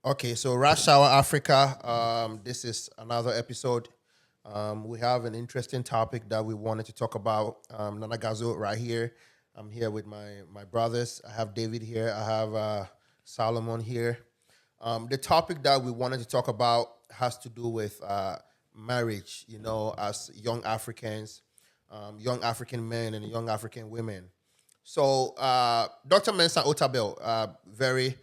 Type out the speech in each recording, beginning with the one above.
Okay, so Rush Hour Africa. This is another episode. We have an interesting topic that we wanted to talk about. Nana Gazo right here. I'm here with my brothers. I have David here. I have Solomon here. The topic that we wanted to talk about has to do with marriage. You know, as young Africans, young African men and young African women. So, Dr. Mensa Otabel, very,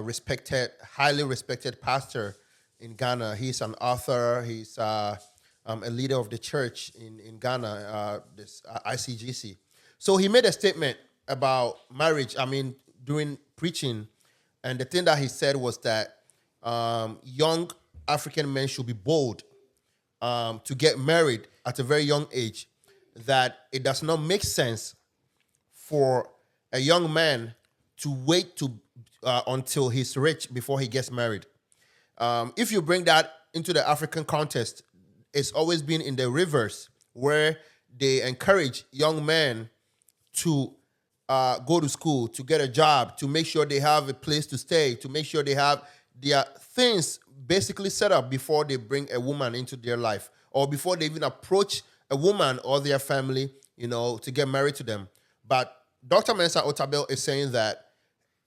respected, highly respected pastor in Ghana. He's an author. He's a leader of the church in Ghana, this ICGC. So he made a statement about marriage. I mean, during preaching, and the thing that he said was that young African men should be bold to get married at a very young age. That it does not make sense for a young man to wait to until he's rich before he gets married. If you bring that into the African context, it's always been in the reverse, where they encourage young men to go to school, to get a job, to make sure they have a place to stay, to make sure they have their things basically set up before they bring a woman into their life, or before they even approach a woman or their family, to get married to them. But Dr. Mensa Otabel is saying that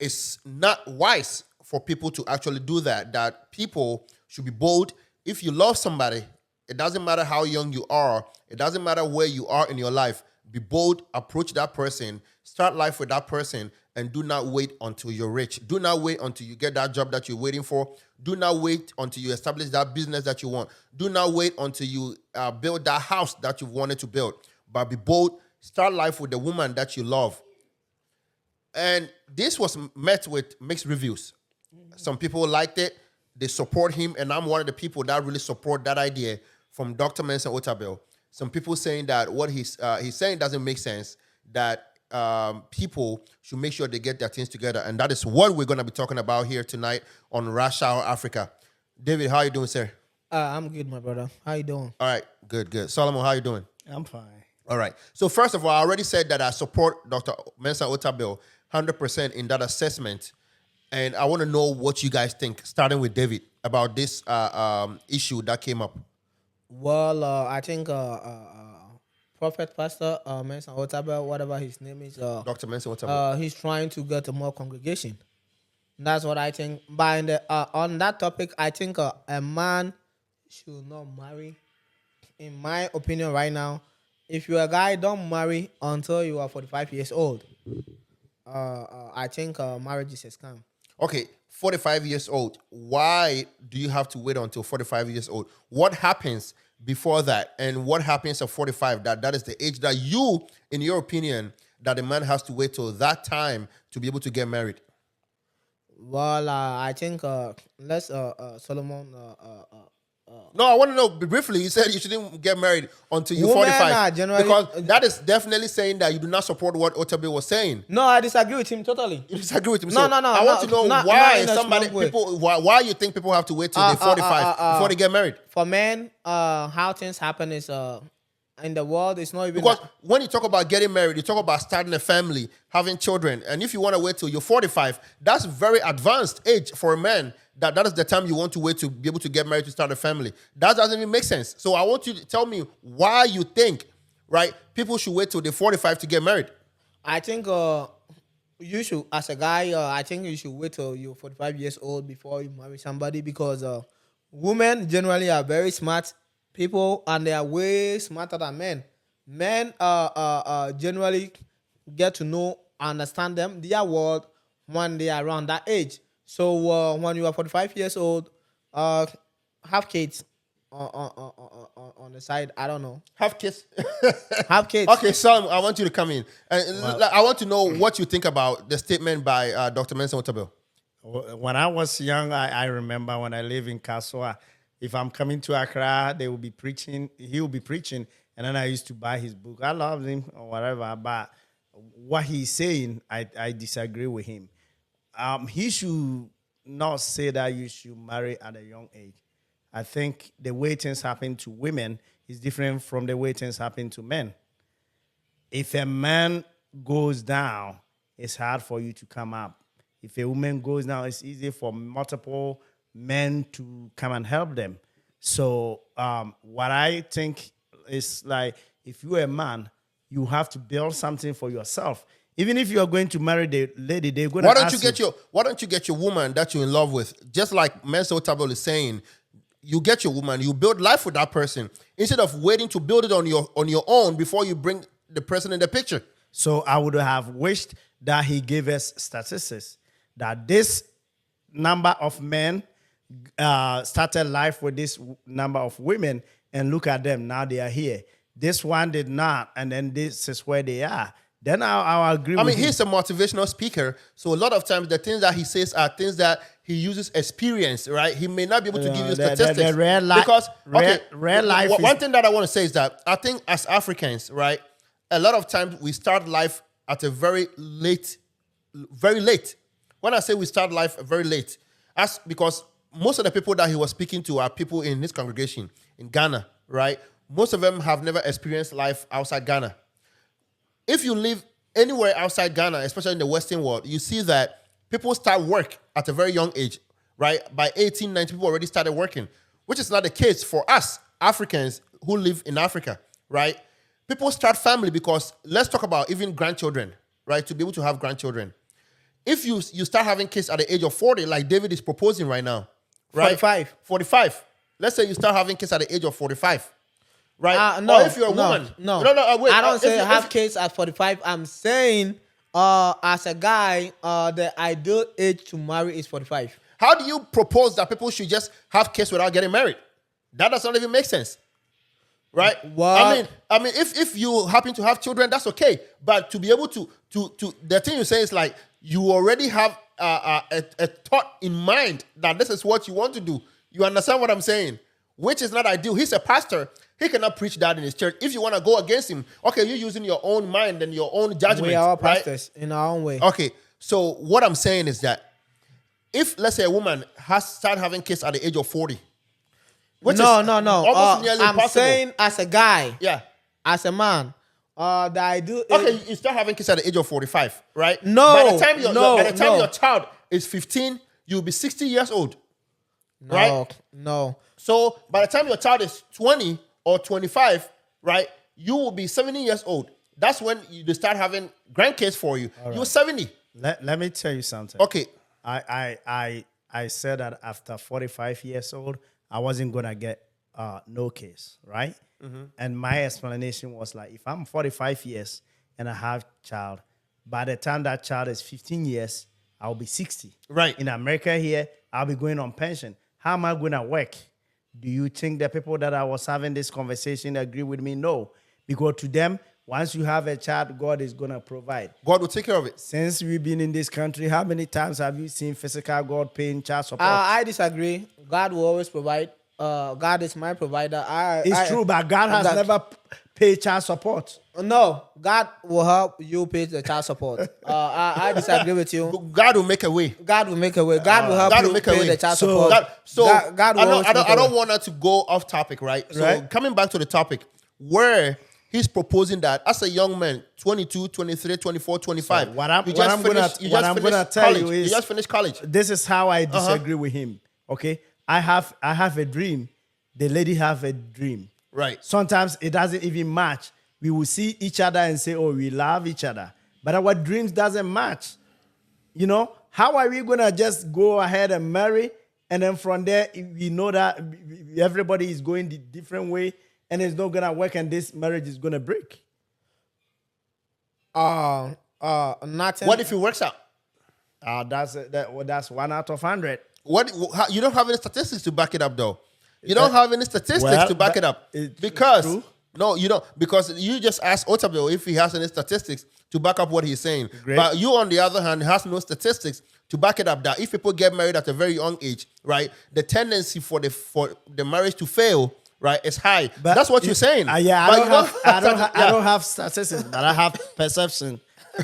it's not wise for people to actually do that, that people should be bold. If you love somebody, it doesn't matter how young you are, it doesn't matter where you are in your life, be bold, approach that person, start life with that person, and do not wait until you're rich. Do not wait until you get that job that you're waiting for. Do not wait until you establish that business that you want. Do not wait until you build that house that you've wanted to build. But be bold, start life with the woman that you love. And this was met with mixed reviews. Some people liked it. They support him. And I'm one of the people that really support that idea from Dr. Mensa Otabel. Some people saying that what he's saying doesn't make sense, that people should make sure they get their things together. And that is what we're going to be talking about here tonight on Rush Hour Africa. David, how you doing, sir? I'm good, my brother. How you doing? All right, good. Solomon, how you doing? I'm fine. All right. So first of all, I already said that I support Dr. Mensa Otabel 100% in that assessment. And I want to know what you guys think, starting with David, about this issue that came up. Well, I think Prophet Pastor Mensa Otabel, whatever his name is, Dr. Mensa Otabel. he's trying to get more congregation. That's what I think. But on that topic, I think a man should not marry. In my opinion, right now, if you're a guy, don't marry until you are 45 years old. I think marriage is a scam. Okay, 45 years old. Why do you have to wait until 45 years old? What happens before that? And what happens at 45? That is the age that you, in your opinion, that a man has to wait till that time to be able to get married. Well, I think let's Solomon. No, I want to know briefly. You said you shouldn't get married until you're Women 45. are generally- because that is definitely saying that you do not support what Otabe was saying. No, I disagree with him totally. You disagree with him. No, So no, no, I want to know not why in a somebody small way. people why you think people have to wait till they're 45 before they get married. For men, how things happen is in the world, it's not even Because when you talk about getting married, you talk about starting a family, having children, and if you want to wait till you're 45, that's very advanced age for a man. That is the time you want to wait to be able to get married to start a family. That doesn't even make sense. So I want you to tell me why you think, right, people should wait till they're 45 to get married. I think you should, as a guy, I think you should wait till you're 45 years old before you marry somebody, because women generally are very smart people and they are way smarter than men. Men generally get to know, understand them, their world when they are around that age. So when you are 45 years old, have kids on the side. I don't know. Have kids. Have kids. Okay, Sam, I want you to come in. And I want to know what you think about the statement by Dr. Mensa Otabel. When I was young, I remember when I lived in Kassoa, if I'm coming to Accra, they will be preaching. He will be preaching, and then I used to buy his book. I loved him or whatever, but what he's saying, I disagree with him. He should not say that you should marry at a young age. I think the way things happen to women is different from the way things happen to men. If a man goes down, it's hard for you to come up. If a woman goes now, it's easy for multiple men to come and help them. So what I think is like, if you're a man, you have to build something for yourself. Even if you are going to marry the lady, they're going to Why don't you get your woman that you're in love with? Just like Mensa Otabil is saying, you get your woman, you build life with that person instead of waiting to build it on your own before you bring the person in the picture. So I would have wished that he gave us statistics that this number of men started life with this number of women, and look at them now, they are here. This one did not, and then this is where they are. Then I'll agree. I mean, he's a motivational speaker, so a lot of times the things that he says are things that he uses experience, right? He may not be able to give you statistics the real life, because real life. One thing that I want to say is that I think as Africans, right, a lot of times we start life at a very late. When I say we start life very late, that's because most of the people that he was speaking to are people in his congregation in Ghana, right? Most of them have never experienced life outside Ghana. If you live anywhere outside Ghana, especially in the Western world, you see that people start work at a very young age, right? By 18, 19, people already started working, which is not the case for us Africans who live in Africa, right? People start family because, let's talk about even grandchildren, right? To be able to have grandchildren. If you start having kids at the age of 40, like David is proposing right now, right? 45. Let's say you start having kids at the age of 45. Right? No. Or if you're a woman. No. Wait. I don't say have kids at 45. I'm saying, as a guy, the ideal age to marry is 45. How do you propose that people should just have kids without getting married? That does not even make sense. Right? What? I mean, if you happen to have children, that's okay. But to be able to the thing you say is like you already have a thought in mind that this is what you want to do. You understand what I'm saying? Which is not ideal. He's a pastor. He cannot preach that in his church. If you want to go against him, okay, you're using your own mind and your own judgment. We are all right? pastors in our own way. Okay, so what I'm saying is that if, let's say, a woman has started having kids at the age of 40, which No. is almost nearly I'm impossible. saying as a guy, Yeah. as a man, the ideal Okay, you start having kids at the age of 45, right? No, By the time no. your child is 15, you'll be 60 years old. Right? No. So by the time your child is 20 or 25, right, you will be 70 years old. That's when they start having grandkids for you. Right. You're 70. Let me tell you something. Okay. I said that after 45 years old, I wasn't gonna get no kids, right? Mm-hmm. And my explanation was like, if I'm 45 years and I have child, by the time that child is 15 years, I'll be 60. Right. In America here, I'll be going on pension. How am I gonna work? Do you think the people that I was having this conversation agree with me? No. Because to them, once you have a child, God is going to provide. God will take care of it. Since we've been in this country, how many times have you seen physical God paying child support? I disagree. God will always provide. God is my provider. It's true, but God has never paid child support. No, God will help you pay the child support. I disagree with you. God will make a way. God will make a way. God will help God will you make a pay way. the child support. God will I don't want us to go off topic, right? So coming back to the topic, where he's proposing that as a young man, 22, 23, 24, 25. So what I'm gonna tell you is, you just finished college. This is how I disagree with him. Okay, I have a dream. The lady have a dream. Right. Sometimes it doesn't even match. We will see each other and say, "Oh, we love each other," but our dreams doesn't match. You know, how are we gonna just go ahead and marry, and then from there we know that everybody is going the different way, and it's not gonna work, and this marriage is gonna break? Nothing. What if it works out? That's 1 out of 100. You don't have any statistics to back it up, though. You don't have any statistics to back it up because no, you don't, because you just asked Otabil if he has any statistics to back up what he's saying. Great. But you, on the other hand, has no statistics to back it up that if people get married at a very young age, right, the tendency for the marriage to fail, right, is high. But that's what you're saying. I don't have statistics, but I have perception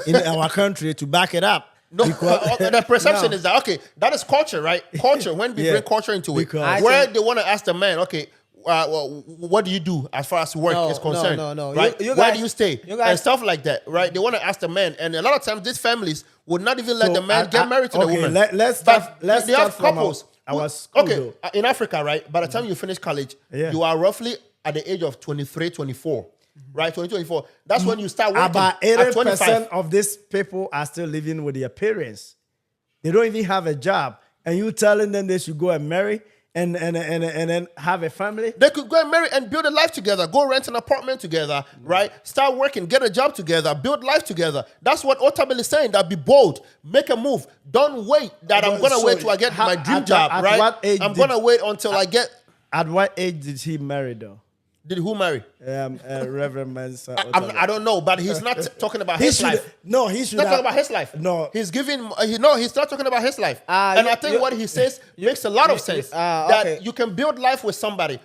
in our country to back it up. No, the perception is that, okay, that is culture, right? Culture, when we bring culture into it, where they want to ask the man, okay, well, what do you do as far as work is concerned? No. Right? You Where guys- do you stay? you guys- And stuff like that, right? They want to ask the man, and a lot of times these families would not even let So the man get married to the okay, woman. let's But start. Let's they have start from couples. our who- school. okay, though. in Africa, right? By the time you finish college, Yeah. you are roughly at the age of 23, 24. Right, 2024. That's when you start working. About at 80% 25. of these people are still living with their parents. They don't even have a job, and you telling them they should go and marry and then have a family. They could go and marry and build a life together. Go rent an apartment together, right? Start working, get a job together, build life together. That's what Otabil is saying. That be bold, make a move. Don't wait that I'm Well, gonna so wait till I get my dream at job, right? what age I'm did- gonna wait until I get. At what age did he marry though? Did who marry? Reverend Mensa. I don't know, but he's not talking about He his should. life. No, he should. He's not have- talking about his life. No. he's giving. He's not talking about his life. And I think what he says makes a lot of sense. okay. That you can build life with somebody,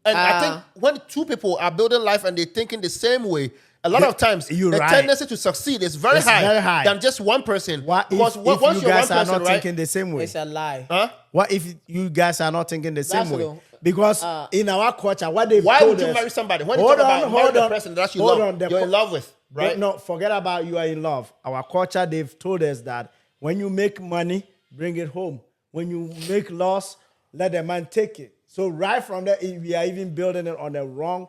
and I think when two people are building life and they're thinking the same way, a lot of times You're the right. tendency to succeed is very It's high, very high. than just one person. What Because if once you you're guys one are person, not right? thinking the same way? It's a lie. Huh? What if you guys are not thinking the same That's way? the- Because in our culture, what they Why told would you us, marry somebody when you talk about marrying the person that you hold love, on, the you're in co- love with, right? No, forget about you are in love. Our culture, they've told us that when you make money, bring it home. When you make loss, let the man take it. So right from there, we are even building it on the wrong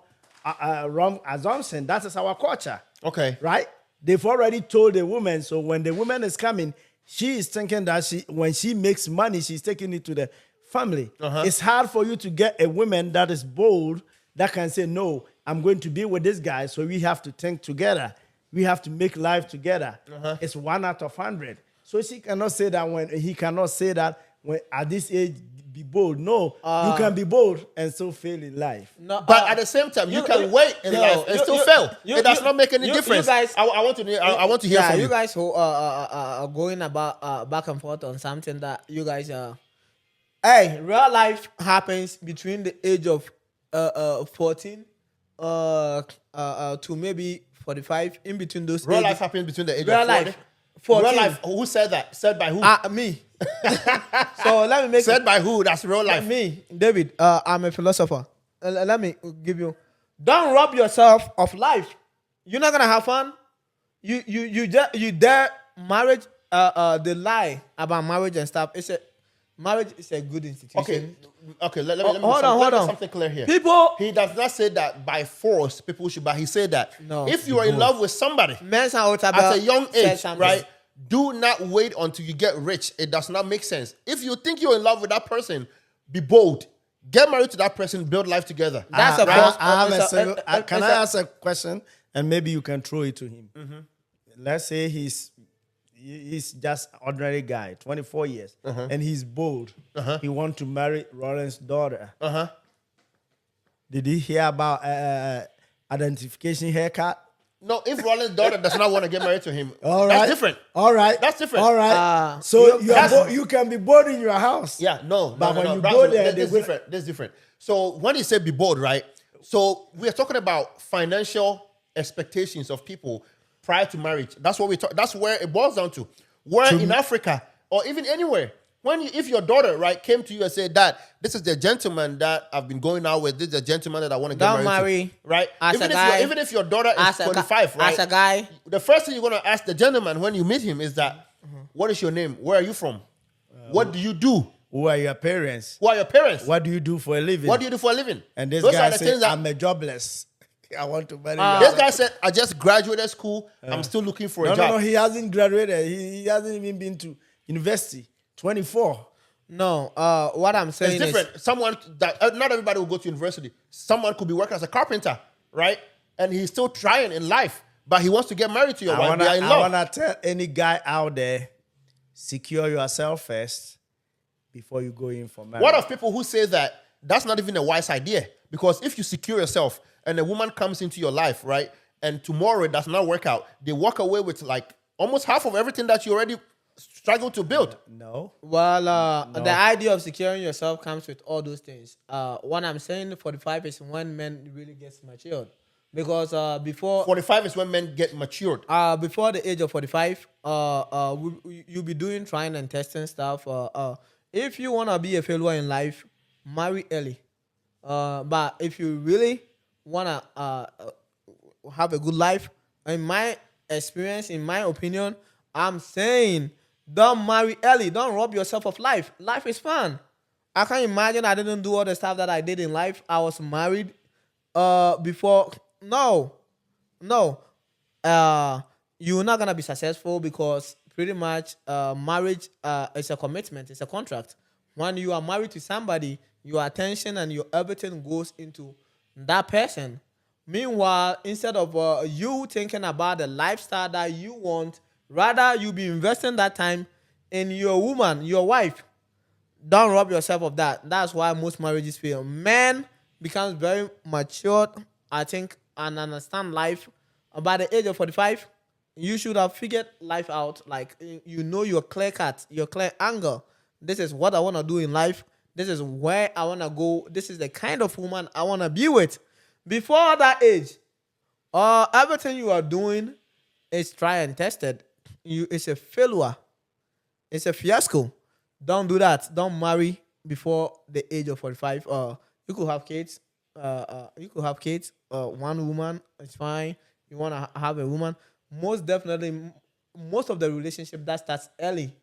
assumption. That is our culture. Okay. Right? They've already told the woman. So when the woman is coming, she is thinking that when she makes money, she's taking it to the family. It's hard for you to get a woman that is bold, that can say, no, I'm going to be with this guy. So we have to think together. We have to make life together. It's 1 out of 100. So she cannot say that when he cannot say that when at this age, be bold. No, you can be bold and still fail in life. No, But at the same time, you can wait in no, life and you- still you- fail. you- It does you- not make any you difference. guys- I want to hear. I want to hear Yeah, from you you. guys who are going about back and forth on something that you guys are. Hey, real life happens between the age of 14 to maybe 45. In between those Real ages. life happens between the age Real of 40. life, 14. Real life. Who said that? Said by who? Me. So let me make Said by who? That's real life. me, David. I'm a philosopher. Let me give you. Don't rob yourself of life. You're not gonna have fun. You dare marriage. The lie about marriage and stuff. Marriage is a good institution. Okay. Let me hold on, let hold me on. something clear here. People- He does not say that by force people should. But he said that No. if you are in love with somebody Mensa Otabil at a young said age, something. right? Do not wait until you get rich. It does not make sense. If you think you're in love with that person, be bold. Get married to that person. Build life together. That's a I false- have a it's a- single, it- can it's I a- ask a question and maybe you can throw it to him? Let's say he's just ordinary guy, 24 years, and he's bold. He wants to marry Rollins' daughter. Did he hear about identification haircut? No, if Rollins' daughter does not want to get married to him, All right. that's different. All right. That's different. All right. So you can be bold in your house. Yeah, no. But when you That's go there, this is different. This is different. So when you say be bold, right? So we are talking about financial expectations of people prior to marriage. That's what we talk. That's where it boils down to. Where in Africa or even anywhere, if your daughter right came to you and said, "Dad, this is the gentleman that I've been going out with. This is the gentleman that I want to get Don't married to," right? as Even a if guy- even if your daughter is as a guy- 25, right? as a guy. The first thing you're gonna ask the gentleman when you meet him is that, "What is your name? Where are you from? What do you do? Who are your parents? Who are your parents? What do you do for a living? What do you do for a living?" And this Those guy are the said, things that I'm a jobless. I want to marry this you. guy said, "I just graduated school. I'm still looking for a job." No, he hasn't graduated. He hasn't even been to university. 24. No, what I'm saying It's is different. Someone that not everybody will go to university. Someone could be working as a carpenter, right? And he's still trying in life, but he wants to get married to your wife. They are in I love. wanna tell any guy out there, secure yourself first before you go in for marriage. What of people who say that that's not even a wise idea? Because if you secure yourself and a woman comes into your life, right, and tomorrow it does not work out, they walk away with like almost half of everything that you already struggled to build. No. well, the idea of securing yourself comes with all those things. What I'm saying, 45 is when men really gets matured, because before 45 is when men get matured. before the age of 45, you'll be doing trying and testing stuff. If you wanna be a failure in life, marry early. But if you really wanna have a good life, in my experience, in my opinion, I'm saying don't marry early. Don't rob yourself of life. Life is fun. I can't imagine I didn't do all the stuff that I did in life. I was married before. No, no. You're not gonna be successful because pretty much marriage is a commitment, it's a contract. When you are married to somebody, your attention and your everything goes into that person. Meanwhile, instead of you thinking about the lifestyle that you want, rather you be investing that time in your woman, your wife. Don't rob yourself of that. That's why most marriages fail. Men becomes very mature, I think, and understand life. By the age of 45, you should have figured life out. Like you know your clear cut, your clear angle. This is what I want to do in life. This is where I want to go. This is the kind of woman I want to be with. Before that age, everything you are doing is try and tested. It's a failure. It's a fiasco. Don't do that. Don't marry before the age of 45. You could have kids. You could have kids. One woman, it's fine. You want to have a woman. Most definitely, most of the relationship that starts early,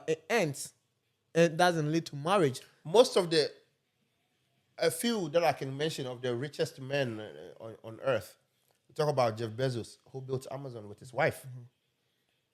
it ends. It doesn't lead to marriage. Most of a few that I can mention of the richest men on earth. We talk about Jeff Bezos, who built Amazon with his wife,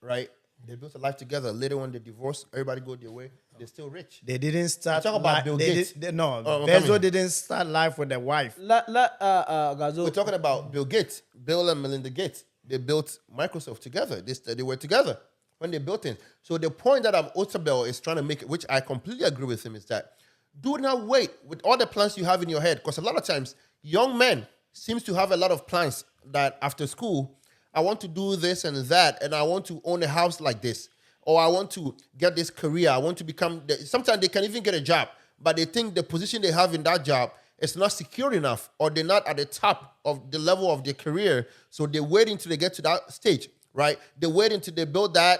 right? They built a life together. Later, when they divorced, everybody go their way. They're still rich. They didn't start. Talk about Bill Gates. Bezos didn't start life with a wife. We're talking about Bill Gates, Bill and Melinda Gates. They built Microsoft together. They were together when they built it. So the point that Otabel is trying to make, which I completely agree with him, is that do not wait with all the plans you have in your head. Because a lot of times, young men seems to have a lot of plans that after school, I want to do this and that, and I want to own a house like this, or I want to get this career. I want to become. Sometimes they can even get a job, but they think the position they have in that job is not secure enough, or they're not at the top of the level of their career. So they wait until they get to that stage, right? They wait until they build that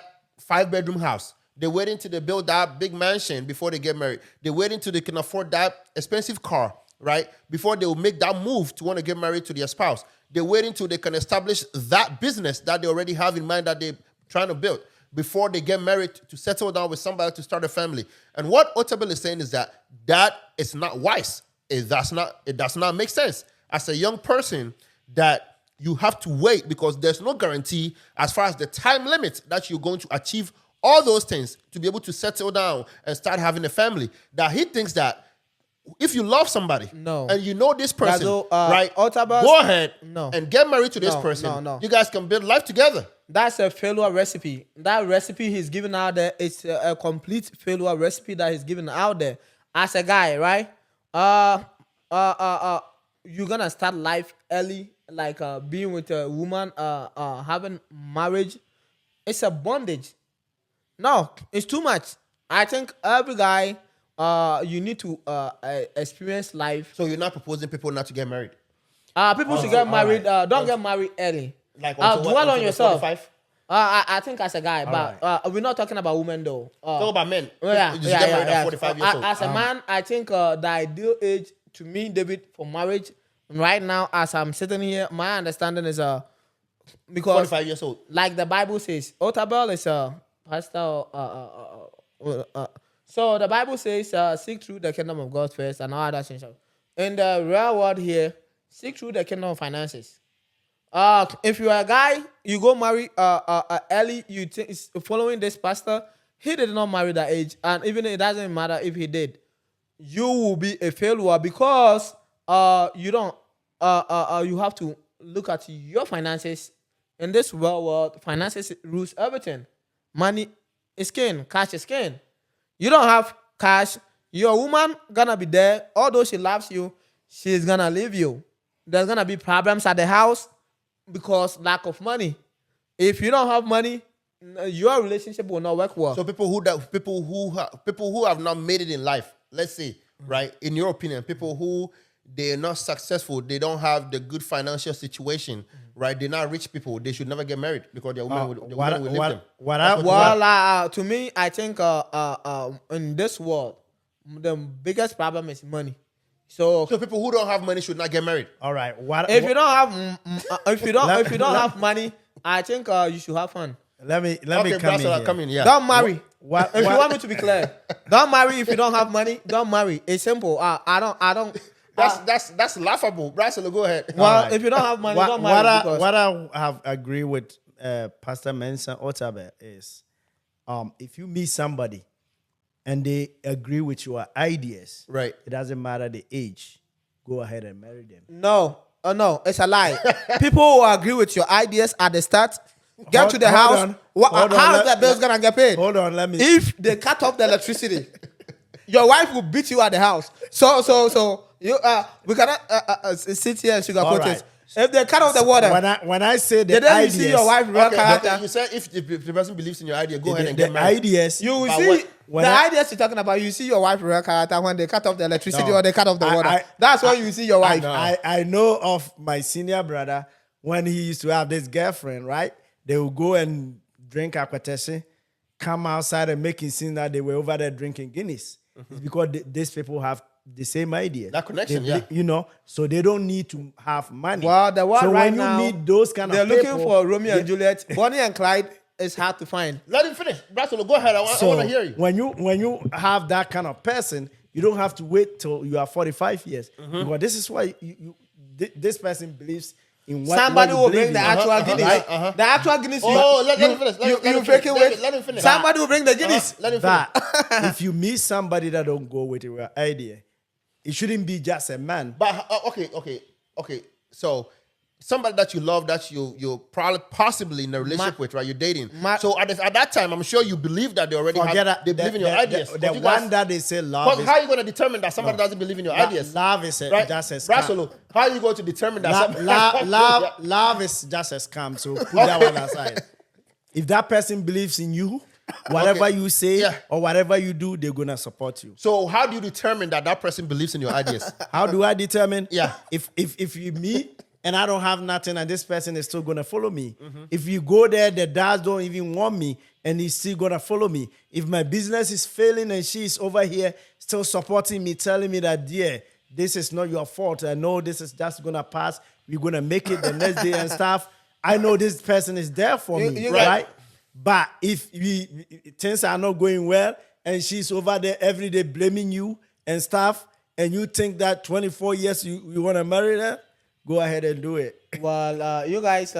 5-bedroom house. They wait until they build that big mansion before they get married. They wait until they can afford that expensive car, right? Before they will make that move to want to get married to their spouse. They wait until they can establish that business that they already have in mind that they're trying to build before they get married to settle down with somebody to start a family. And what Otabel is saying is that is not wise. It does not make sense. As a young person, that you have to wait because there's no guarantee as far as the time limit that you're going to achieve all those things to be able to settle down and start having a family. That he thinks that if you love somebody and you know this person, right, go ahead and get married to this person. You guys can build life together. That's a failure recipe. That recipe he's giving out there is a complete failure recipe that he's giving out there. As a guy, right? You're gonna start life early, like being with a woman, having marriage. It's a bondage. No, it's too much. I think every guy, you need to experience life. So you're not proposing people not to get married? People should get married. Don't get married early. Like dwell on yourself. 45? I think as a guy, but we're not talking about women though. Talk about men. Yeah, You just get married at 45 years old. As a man, I think the ideal age to me, David, for marriage right now, as I'm sitting here, my understanding is because 45 years old. like the Bible says, Otabel is a pastor. So the Bible says, seek through the kingdom of God first, and all other things. In the real world here, seek through the kingdom of finances. If you are a guy, you go marry early, you following this pastor, he did not marry that age, and even it doesn't matter if he did, you will be a failure because you don't you have to look at your finances. In this world, finances rules everything. Money is king, cash is king. You don't have cash, your woman gonna be there. Although she loves you, she's gonna leave you. There's gonna be problems at the house because lack of money. If you don't have money, your relationship will not work well. So people who have not made it in life, let's say, right? In your opinion, people who they're not successful, they don't have the good financial situation, right? They're not rich people. They should never get married because their woman will leave them. To me, I think in this world, the biggest problem is money. So So people who don't have money should not get married. All right. What if you don't have if you don't Let- have money, I think you should have fun. let me Okay, come in Brasolo, here. come in. Yeah. Don't marry. What- If you what- want me to be clear, don't marry if you don't have money. Don't marry. It's simple. I don't. That's laughable. Brasolo, go ahead. Well, All right. if you don't have money, What, don't marry. Because what I have agreed with Pastor Mensa Otabe is, if you meet somebody and they agree with your ideas, Right. it doesn't matter the age, go ahead and marry them. no, no, it's a lie. People who agree with your ideas at the start, get Hold- to the hold house. on. Hold on, How is let- the bills gonna get paid? Hold on, let me. If they cut off the electricity, your wife will beat you at the house. So you we cannot sit here and sugarcoat All right. it. If they cut off the water, when I say the then you ideas, see your wife real Okay, character. but you said if the person believes in your idea, go ahead the, and the get married. ideas, You will But see what- when the I- ideas you're talking about. You see your wife real character when they cut off the electricity No. or they cut off the water. I- That's when you see your wife. I know of my senior brother when he used to have this girlfriend, right? They would go and drink aquatese, come outside and making scenes that they were over there drinking Guinness. It's because these people have the same idea. That connection, They yeah. You know, so they don't need to have money. Well, the one so right when you now, meet those kind they're of looking people, for Romeo and Juliet. Bonnie and Clyde is hard to find. Let him finish. Brasolo, go ahead. I want to hear you. When you have that kind of person, you don't have to wait till you are 45 years. Mm-hmm. Because this is why this person believes in what Somebody what you will believe bring the in. actual Guinness. right, The actual Guinness. Oh, let him finish. Let You him finish. faking with. Let him finish. Somebody will bring the Guinness. Let him finish. That if you meet somebody that don't go with your idea, it shouldn't be just a man. But okay. So somebody that you love, that you're probably possibly in a relationship with, right? You're dating. So at that time, I'm sure you believe that they already they believe in your ideas. The But you one guys- that they say love But is how are you going to determine that somebody doesn't believe in your ideas? love is Right? just a scam. Brasolo, how are you going to determine that? Love is just a scam. So put that one aside. If that person believes in you, whatever you say Yeah. or whatever you do, they're gonna support you. So how do you determine that person believes in your ideas? How do I determine? Yeah. If you meet and I don't have nothing and this person is still gonna follow me. If you go there, the dads don't even want me and he's still gonna follow me. If my business is failing and she's over here still supporting me, telling me that, dear, this is not your fault. I know this is just gonna pass. We're gonna make it the next day and stuff. I know this person is there for me, you right? But if things are not going well and she's over there every day blaming you and stuff, and you think that 24 years you want to marry her, go ahead and do it. Well, you guys,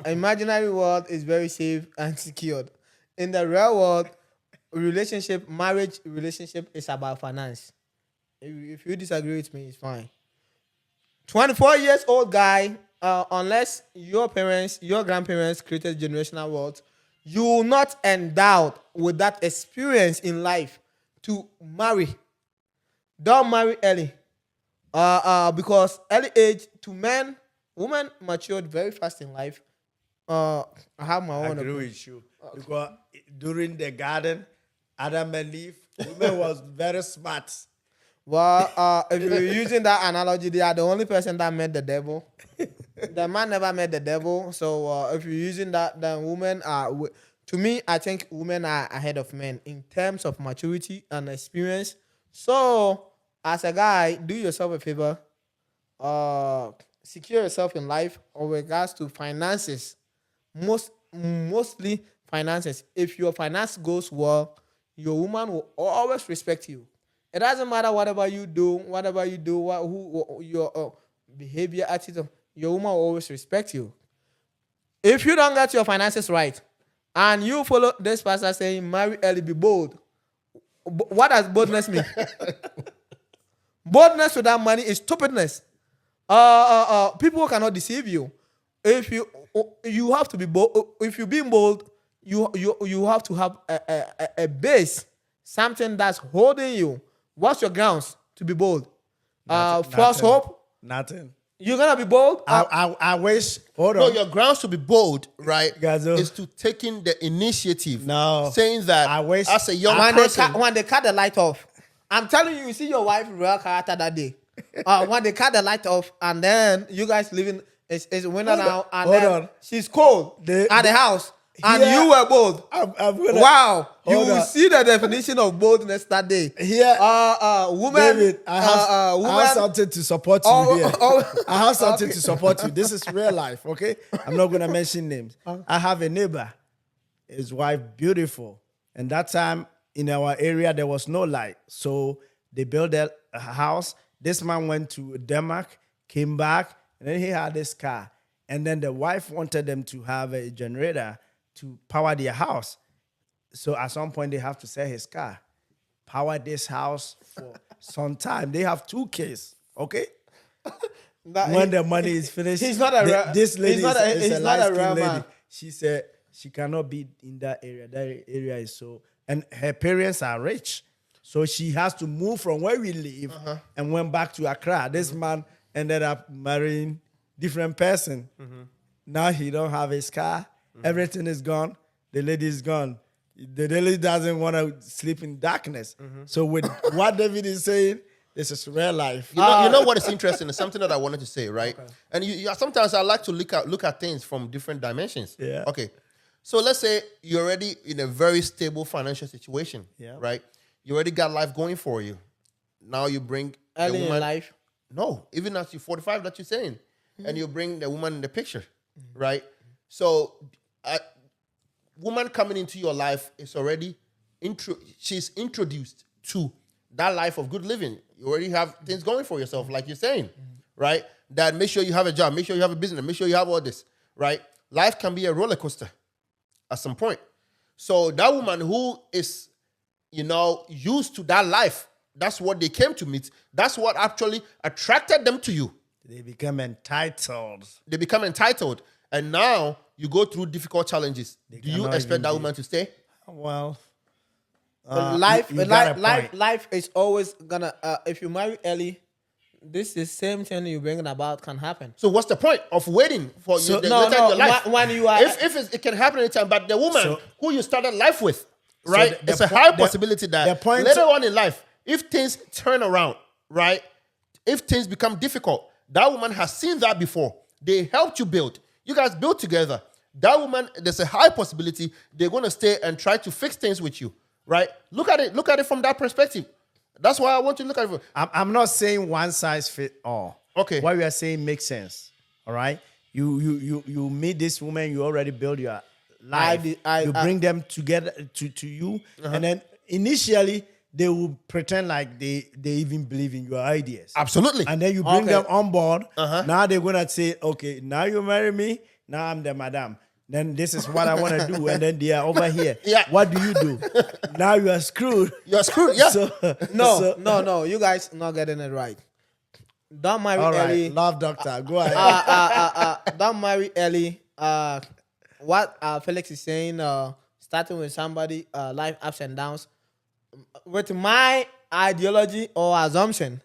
imaginary world is very safe and secured. In the real world, marriage relationship is about finance. If you disagree with me, it's fine. 24 years old guy, unless your parents, your grandparents created generational wealth, you will not endowed with that experience in life to marry. Don't marry early. Because early age to men, women matured very fast in life. I have my own opinion. with you. Because during the garden, Adam and Eve, women was very smart. Well, if you're using that analogy, they are the only person that met the devil. The man never met the devil. So if you're using that, then women are, to me, I think women are ahead of men in terms of maturity and experience. So as a guy, do yourself a favor. Secure yourself in life with regards to finances. Mostly finances. If your finance goes well, your woman will always respect you. It doesn't matter whatever you do, your behavior, attitude. Your woman will always respect you. If you don't get your finances right, and you follow this pastor saying, marry early, be bold. What does boldness mean? Boldness without money is stupidness. People cannot deceive you. If you have to be bold. If you're being bold, you have to have a base, something that's holding you. What's your grounds to be bold? False hope. Nothing. You're gonna be bold. I wish. Hold No, on. your grounds to be bold, right, Gazo. is to taking the initiative. No. Saying that I wish- as a young when person. they cut the light off, I'm telling you, you see your wife real character that day. When they cut the light off, and then you guys living is winter now, and hold then on. she's cold They- at the house. And Here, you were bold. I'm gonna, Wow. You Hold will on. see the definition of boldness that day. Here, Woman. David, I woman. have something to support you Oh, here. oh, I have something okay. to support you. This is real life, okay? I'm not gonna mention names. I have a neighbor, his wife, beautiful. And that time in our area there was no light, so they built a house. This man went to Denmark, came back, and then he had this car. And then the wife wanted them to have a generator to power their house. So at some point, they have to sell his car, power this house for some time. They have 2 kids, okay? When the money is finished, he's not a this lady he's not is a, he's a not a light-skinned real lady. man. She said she cannot be in that area. That area is so... And her parents are rich. So she has to move from where we live and went back to Accra. This man ended up marrying different person. Now he don't have his car. Everything is gone. The lady is gone. The lady doesn't want to sleep in darkness. So with what David is saying, this is real life. You know what is interesting? It's something that I wanted to say, right? Okay. And sometimes I like to look at things from different dimensions. Yeah. Okay. So let's say you're already in a very stable financial situation, right? You already got life going for you. Now you bring Early in life. No, even at you 45 that you're saying. And you bring the woman in the picture, right? So woman coming into your life is already, she's introduced to that life of good living. You already have things going for yourself, like you're saying, right? That make sure you have a job, make sure you have a business, make sure you have all this, right? Life can be a roller coaster at some point. So that woman who is, used to that life, that's what they came to meet. That's what actually attracted them to you. They become entitled. They become entitled. And now you go through difficult challenges. Do you expect that woman to stay? Well, Life you got a point. life is always gonna if you marry early, this is same thing you're bringing about can happen. So what's the point of waiting for So, later no, in your life? when you are if it can happen anytime, but the woman So- who you started life with, right? the It's a po- high the- possibility the that point- later on in life, if things turn around, right? If things become difficult, that woman has seen that before. They helped you build. You guys built together. That woman, there's a high possibility they're going to stay and try to fix things with you, right? Look at it from that perspective. That's why I want you to look at it. I'm not saying one size fit all. Okay. What we are saying makes sense. All right. You meet this woman, you already build your life. You bring them together to you, and then initially they will pretend like they even believe in your ideas. Absolutely. And then you bring Okay. them on board. Now they're gonna say, okay, now you marry me. Now I'm the madam. Then this is what I want to do. And then they are over here. Yeah. What do you do? Now you are screwed. You're screwed, yeah. No, you guys not getting it right. Don't marry All early. right, love doctor, go ahead. Don't marry early. What Felix is saying, starting with somebody, life ups and downs. With my ideology or assumption,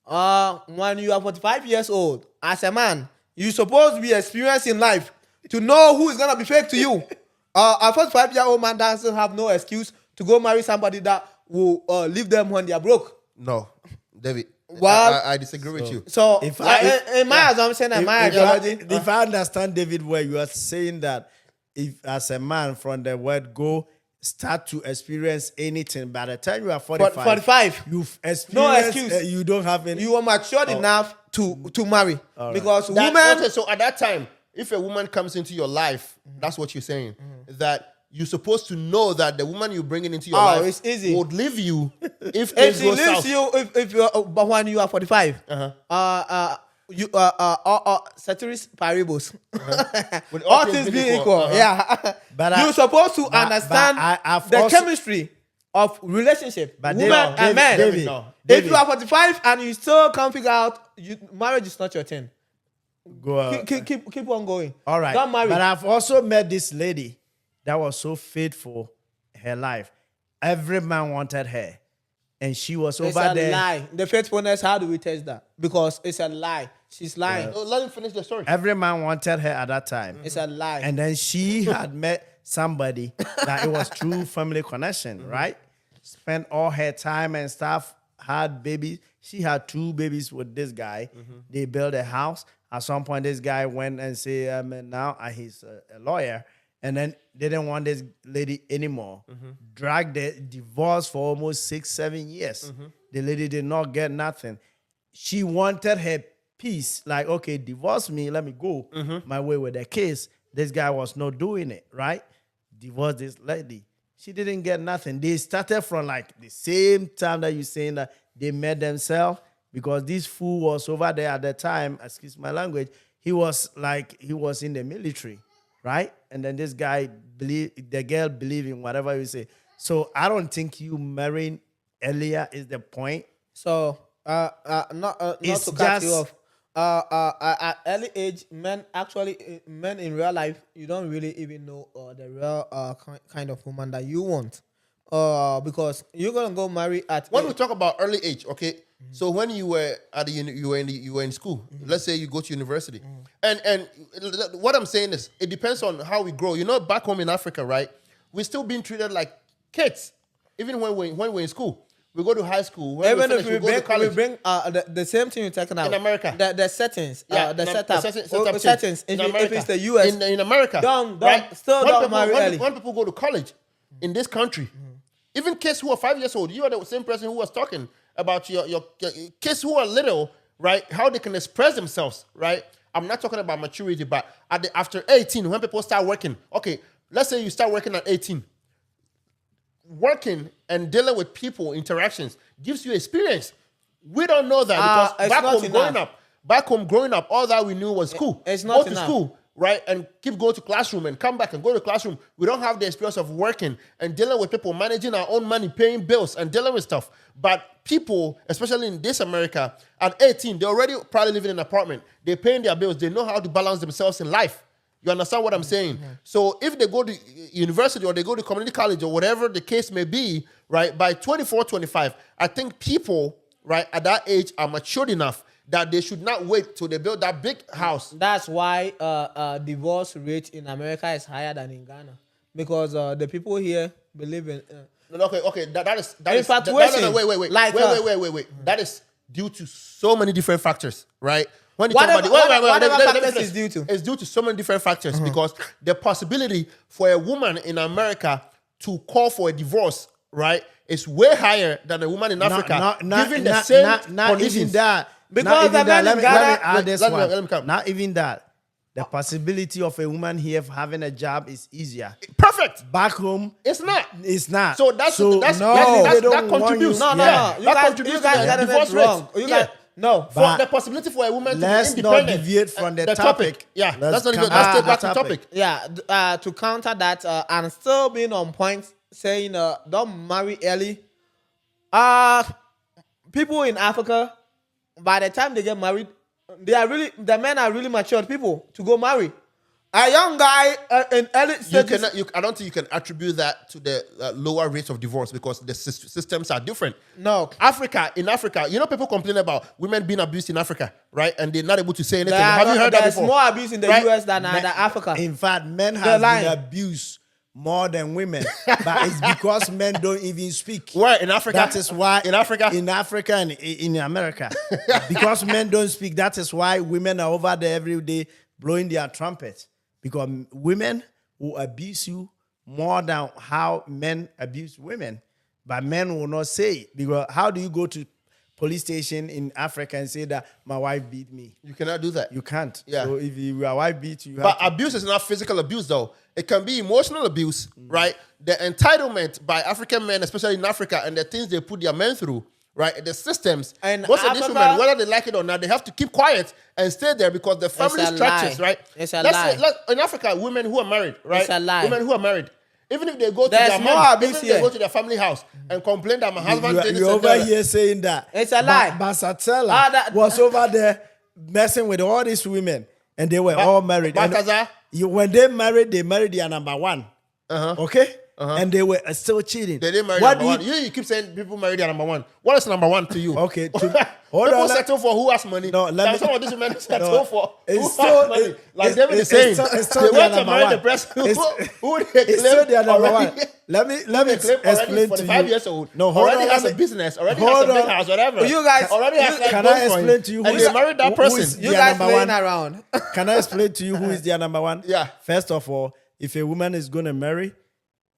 when you are 45 years old, as a man, you're supposed to be experienced in life to know who is gonna be fake to you. A 45-year-old man doesn't have no excuse to go marry somebody that will leave them when they are broke. No, David. Well, I disagree with you. So, If in my assumption and my ideology, If I understand David well, you are saying that if as a man from the word go, start to experience anything, by the time you are 45, 45, you've experienced, no excuse. You don't have any. You are matured enough to marry. Because women, Okay, so at that time, if a woman comes into your life, that's what you're saying, that you're supposed to know that the woman you're bringing into your life it's easy. would leave you if if things she go leaves south. you, if you're, but when you are 45, you ceteris paribus, With all things being equal, yeah. But You're supposed to but understand I've the also- chemistry of relationship, But women David, and men. David, no. If you are 45 and you still can't figure out, marriage is not your thing. Go, Keep on going. all right. Don't marry. But I've also met this lady that was so faithful her life. Every man wanted her. And she was It's over a there. lie. The faithfulness, how do we test that? Because it's a lie. She's lying. Oh, let him finish the story. Every man wanted her at that time. It's a lie. And then she had met somebody that it was true family connection, right? Spent all her time and stuff, had babies. She had 2 babies with this guy. They built a house. At some point, this guy went and said, now he's a lawyer. and then they didn't want this lady anymore. Dragged the divorce for almost 6-7 years. The lady did not get nothing. She wanted her peace. Like, okay, divorce me, let me go my way with the case. This guy was not doing it, right? Divorce this lady. She didn't get nothing. They started from like the same time that you're saying that they met themselves, because this fool was over there at the time, excuse my language, he was in the military, right? And then this guy the girl believed in whatever you say. So I don't think you marrying earlier is the point. So, not It's to cut you just- off. At early age, men in real life, you don't really even know the real kind of woman that you want. Because you're gonna go marry at When we talk about early age, okay, so when you were at the you were in school, let's say you go to university, and what I'm saying is, it depends on how we grow. You know, back home in Africa, right, we're still being treated like kids, even when we're in school. We go to high school. When even we if finish, we go to college. we bring the same thing you're talking about In America. the settings, the setup, setup settings. in If America. it's the US, in America, don't when people, marry early. when people go to college in this country, even kids who are 5 years old, you are the same person who was talking about your kids who are little, right? How they can express themselves, right? I'm not talking about maturity, but after 18, when people start working, okay, let's say you start working at 18. Working and dealing with people, interactions, gives you experience. We don't know that because it's back not home growing up, all that we knew was school. It's not go to enough. school, right, and keep going to classroom and come back and go to classroom. We don't have the experience of working and dealing with people, managing our own money, paying bills, and dealing with stuff. But people, especially in this America, at 18, they're already probably living in an apartment. They're paying their bills. They know how to balance themselves in life. You understand what I'm saying? So if they go to university or they go to community college or whatever the case may be, right, by 24, 25, I think people, right, at that age are matured enough that they should not wait till they build that big house. That's why divorce rate in America is higher than in Ghana, because the people here believe in. Okay, that is Infatuation. no, wait. Like, Wait. That is due to so many different factors, right? When you Whatever- talk about whatever let me factors finish. it's due to. It's due to so many different factors because the possibility for a woman in America to call for a divorce, right, is way higher than a woman in Africa, given the same not conditions. even that. Because Not even the that. men Let in me Ghana- add this let me one. come. Not even that. The possibility of a woman here having a job is easier. Perfect. Back home, It's not. it's not. So that's no, that they don't want contributes. you- No, Yeah. You That guys contributes to the got it divorce wrong. rates. You Yeah. guys no. For But the possibility for a woman to let's be not independent. deviate from the topic. topic. Yeah, Let's let's come not back stay to back the to topic. topic. Yeah, to counter that, and still being on point, saying don't marry early. People in Africa, by the time they get married, the men are really matured people to go marry. A young guy in early stages. I don't think you can attribute that to the lower rates of divorce because the systems are different. No. In Africa, you know, people complain about women being abused in Africa, right? And they're not able to say anything. There are Have you heard that there's before? more abuse in the Right? US than Africa. In fact, men have lying. been abused more than women, but it's because men don't even speak. Where in Africa? That is why in Africa, and in America, because men don't speak. That is why women are over there every day blowing their trumpet. Because women will abuse you more than how men abuse women, but men will not say it. Because how do you go to police station in Africa and say that my wife beat me? you cannot do that. You can't. Yeah. So if your wife beat you, But abuse is not physical abuse, though. It can be emotional abuse, right? The entitlement by African men, especially in Africa, and the things they put their men through, right? The systems. And most of these Africa- women, whether they like it or not, they have to keep quiet and stay there because the family a structures, lie. right? It's a Let's lie. say, in Africa, women who are married, right? It's a lie. Women who are married. Even if they go to There's their more mom, abuse even if here. they go to their family house and complain that my husband did this you're and over that. here saying that. It's a lie. But Satella was over there messing with all these women, and they were all married. And Balthazar? when they married their number one. Okay? And they were still cheating. They didn't marry What number do one. You keep saying people marry their number one. What is number one to you? Okay, People hold on, settle for who has money. No, let me- Some of these women settle No, for it's who still- has money. Like David is it's saying, still- it's still they their want to number marry one. the person who they It's still their number already- one. Let me they claim already explain to 45 you. years old. No, hold already on, has let a me- business. Already hold has a big on. house. Whatever. You guys- already has like Can goals I for explain him. to you And who they is- married that who is person. You their guys number playing one? around. Can I explain to you who is their number one? Yeah. First of all, if a woman is going to marry,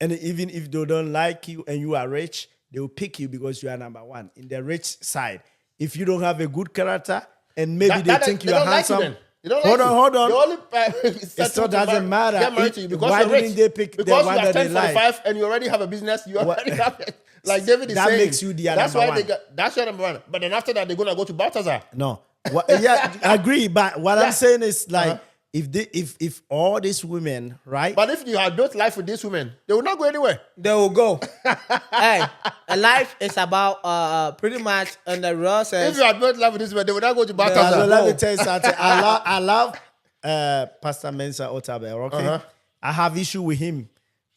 and even if they don't like you and you are rich, they will pick you because you are number one in the rich side. If you don't have a good character and maybe they think you are handsome. Like they don't like hold on. They only it still doesn't matter. Get married to you because why you're rich. didn't they pick because the one you are that they 10, 45 like? and you already have a business, you already have it. Like David is That saying. makes you their that's number why one. that's your number one. But then after that, they're gonna go to Balthazar. No. Yeah, I agree. But what I'm saying is like if all these women, right? But if you had built life with these women, they will not go anywhere. They will go. Hey, a life is about pretty much in the real If sense. you had built life with these women, they will not go to So Balthazar. let me tell you something. I love Pastor Mensa Otabil. Okay, I have issue with him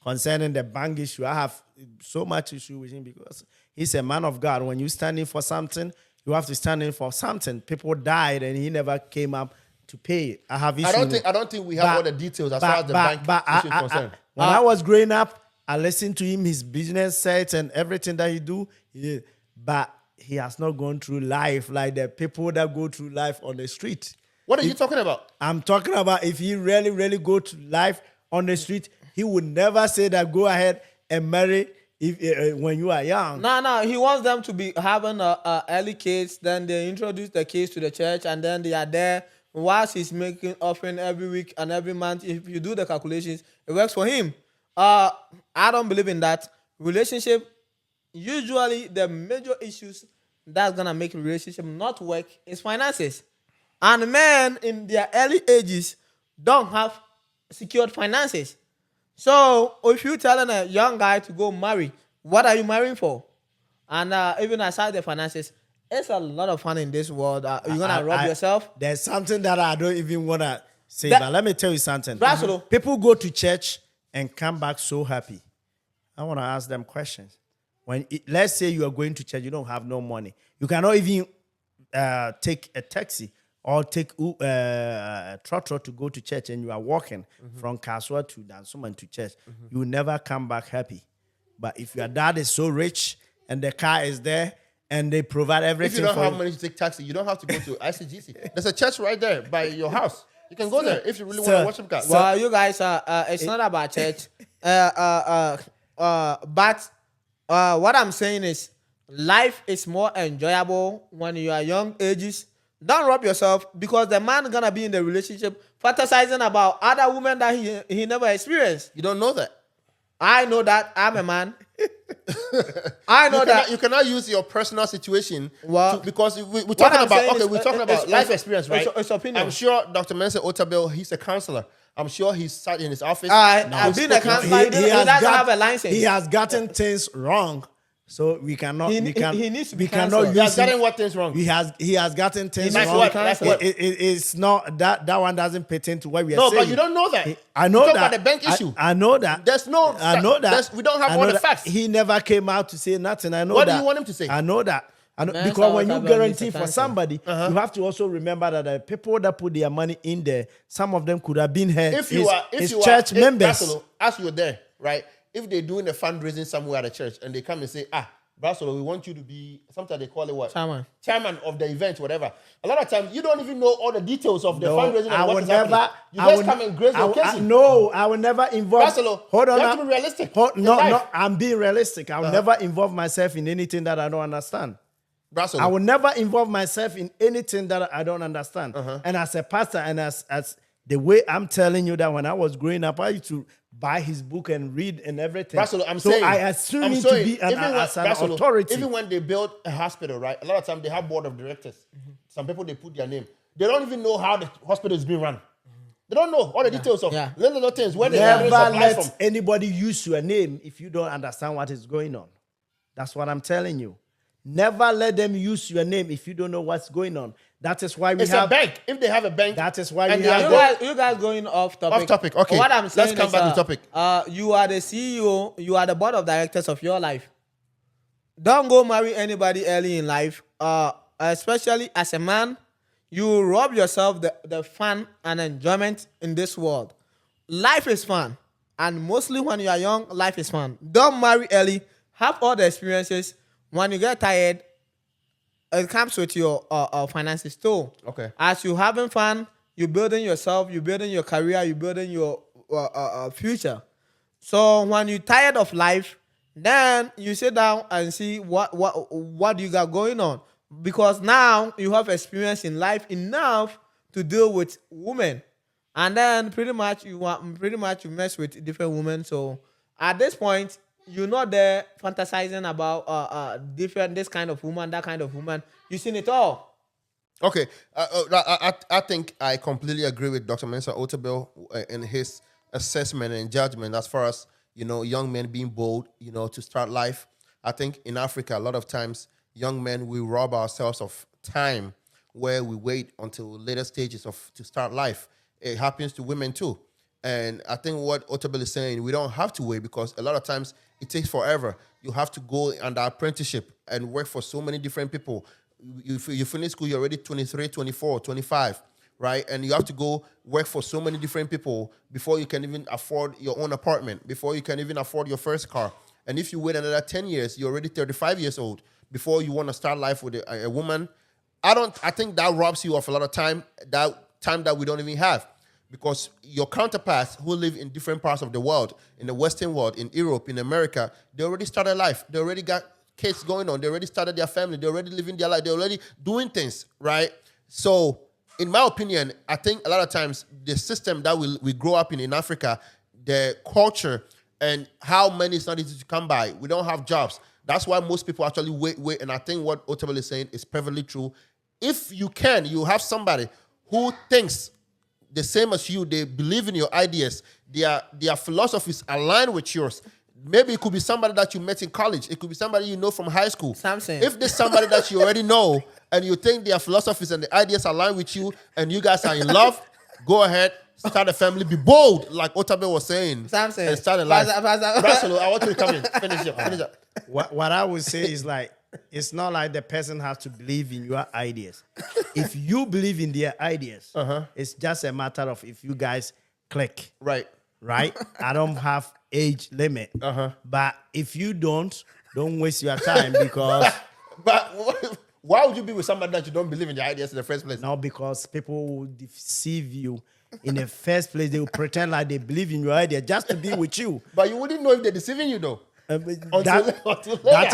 concerning the bank issue. I have so much issue with him because he's a man of God. When you stand in for something, you have to stand in for something. People died and he never came up to pay it. I have issue. I don't think we have all the details as far as the bank issue is concerned. When I was growing up, I listened to him, his business sets and everything that he do. But he has not gone through life like the people that go through life on the street. What are you talking about? I'm talking about if he really, really go to life on the street, he would never say that go ahead and marry when you are young. No, he wants them to be having early kids. Then they introduce the kids to the church, and then they are there whilst he's making offering every week and every month. If you do the calculations, it works for him. I don't believe in that. Relationship, usually the major issues that's gonna make a relationship not work is finances. And men in their early ages don't have secured finances. So if you're telling a young guy to go marry, what are you marrying for? And even aside the finances, it's a lot of fun in this world. You're gonna rob yourself. There's something that I don't even want to say, That- but let me tell you something. Brasolo. People go to church and come back so happy. I want to ask them questions. Let's say you are going to church, you don't have no money. You cannot even take a taxi or take a trotro to go to church, and you are walking from Kaswa to Dansoman to church. You will never come back happy. But if your dad is so rich and the car is there and they provide everything If you don't for have you, money to take taxi, you don't have to go to ICGC. There's a church right there by your house. You can go there if you really want Sir. to worship God. Well, you guys it's not about church. But what I'm saying is life is more enjoyable when you are young ages. Don't rob yourself because the man gonna be in the relationship fantasizing about other women that he never experienced. You don't know that. I know that. I'm a man. I know that. You cannot use your personal situation Well, because we're what talking I'm saying about is, we're talking about it's- life experience, right? it's opinion. I'm sure Dr. Mensa Otabil, he's a counselor. I'm sure he's sat in his office. I've been a counselor. He doesn't have a license. He has gotten things wrong, so we cannot. He needs to be counseled. He has use him. gotten what things wrong? He has gotten things Like wrong. what? Like what? It's not that one doesn't pertain to what we are No, saying. but you don't know that. I know You talk that. about the bank issue. I know that. There's no. I know that. We don't have I all know the that. facts. He never came out to say nothing. I know What that. do you want him to say? I know that. I know, Man, because when you Salvador guarantee needs a for counsel. somebody, you have to also remember that the people that put their money in there, some of them could have been If you are, church members. Brasolo, as you're there, right? If they're doing a fundraising somewhere at a church and they come and say, Brasolo, we want you to be, sometimes they call it what? Chairman of the event, whatever. A lot of times you don't even know all the details of the fundraising and what is happening. You just come and grace your case. No, I will never involve. Brasolo, hold on, you have to be realistic. in No, life. I'm being realistic. I will never involve myself in anything that I don't understand. Brasolo. I will never involve myself in anything that I don't understand. And as a pastor, and as the way I'm telling you that when I was growing up, I used to buy his book and read and everything. Brasolo, so I assume him to be an Brasolo, authority. Even when they build a hospital, right? A lot of times they have board of directors. Some people, they put their name. They don't even know how the hospital is being run. They don't know all the details of little things. Where they Never supplies let from. anybody use your name if you don't understand what is going on. That's what I'm telling you. Never let them use your name if you don't know what's going on. That is why we It's have a bank. If they have a bank, That is why and we they have are You guys going off topic. Off topic, okay. What I'm saying Let's come is, back to topic. You are the CEO. You are the board of directors of your life. Don't go marry anybody early in life. Especially as a man, you rob yourself the fun and enjoyment in this world. Life is fun, and mostly when you are young, life is fun. Don't marry early. Have all the experiences. When you get tired, it comes with your finances too. Okay. As you having fun, you're building yourself, you're building your career, you're building your future. So when you're tired of life, then you sit down and see what you got going on, because now you have experience in life enough to deal with women, and then pretty much you mess with different women. So at this point, you're not there fantasizing about different this kind of woman, that kind of woman. You've seen it all. Okay, I think I completely agree with Dr. Mensa Otabil in his assessment and judgment as far as young men being bold, to start life. I think in Africa, a lot of times young men we rob ourselves of time where we wait until later stages to start life. It happens to women too, and I think what Otabil is saying, we don't have to wait because a lot of times it takes forever. You have to go under apprenticeship and work for so many different people. You finish school, you're already 23, 24, 25, right? And you have to go work for so many different people before you can even afford your own apartment, before you can even afford your first car. And if you wait another 10 years, you're already 35 years old before you want to start life with a woman. I think that robs you of a lot of time, that we don't even have. Because your counterparts who live in different parts of the world, in the Western world, in Europe, in America, they already started life. They already got kids going on. They already started their family. They're already living their life. They're already doing things, right? So, in my opinion, I think a lot of times the system that we grow up in Africa, the culture and how money is not easy to come by. We don't have jobs. That's why most people actually wait. And I think what Otabil is saying is perfectly true. If you have somebody who thinks the same as you, they believe in your ideas, their philosophies align with yours. Maybe it could be somebody that you met in college. It could be somebody you know from high school. Samson. If there's somebody that you already know and you think their philosophies and the ideas align with you and you guys are in love, go ahead, start a family, be bold, like Otabil was saying. Samson. And start a life. Pastor, I want you to come in. Finish up. What I would say is like, it's not like the person has to believe in your ideas. If you believe in their ideas, it's just a matter of if you guys click. Right. I don't have age limit. But if you don't waste your time because... But why would you be with somebody that you don't believe in their ideas in the first place? No, because people will deceive you. In the first place, they will pretend like they believe in your idea just to be with you. But you wouldn't know if they're deceiving you though. That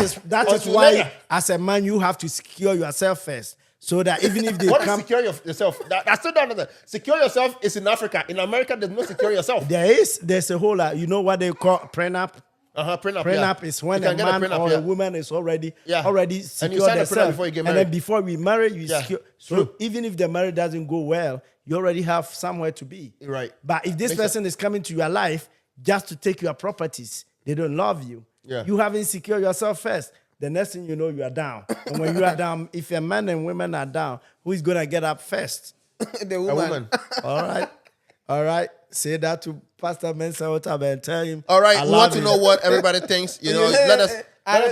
is why, as a man, you have to secure yourself first. So that even if they what come... is secure yourself? I still don't understand. Secure yourself is in Africa. In America, there's no secure yourself. There's a whole lot. You know what they call prenup? Prenup is when a man or a woman is already secure themselves. Before you get married. And then before we marry, you secure. So True. even if the marriage doesn't go well, you already have somewhere to be. Right. But if this person is coming to your life just to take your properties, they don't love you. Yeah. You haven't secured yourself first. The next thing you know, you are down. And when you are down, if a man and women are down, who is going to get up first? The woman. A woman. All right. Say that to Pastor Mensa Otabil and tell him. All right. We want to know what everybody thinks. Let us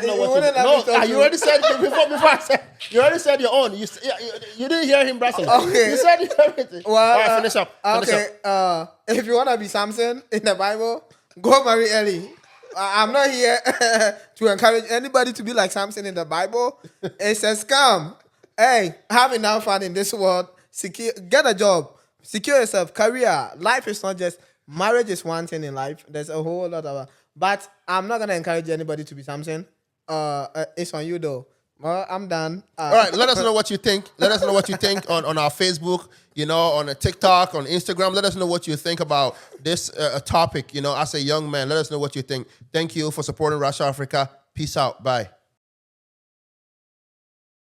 know what you... No, you already said before I said... You already said your own. You didn't hear him, Russell. Okay. You said everything. Well, all right, finish up. If you want to be Samson in the Bible, go marry Ellie. I'm not here to encourage anybody to be like Samson in the Bible. It's a scam. Hey, have enough fun in this world. Get a job. Secure yourself. Career. Life is not just... Marriage is one thing in life. There's a whole lot of... But I'm not going to encourage anybody to be Samson. It's on you, though. Well, I'm done. All right, let us know what you think. Let us know what you think on our Facebook, on a TikTok, on Instagram. Let us know what you think about this topic, as a young man. Let us know what you think. Thank you for supporting Russia Africa. Peace out. Bye.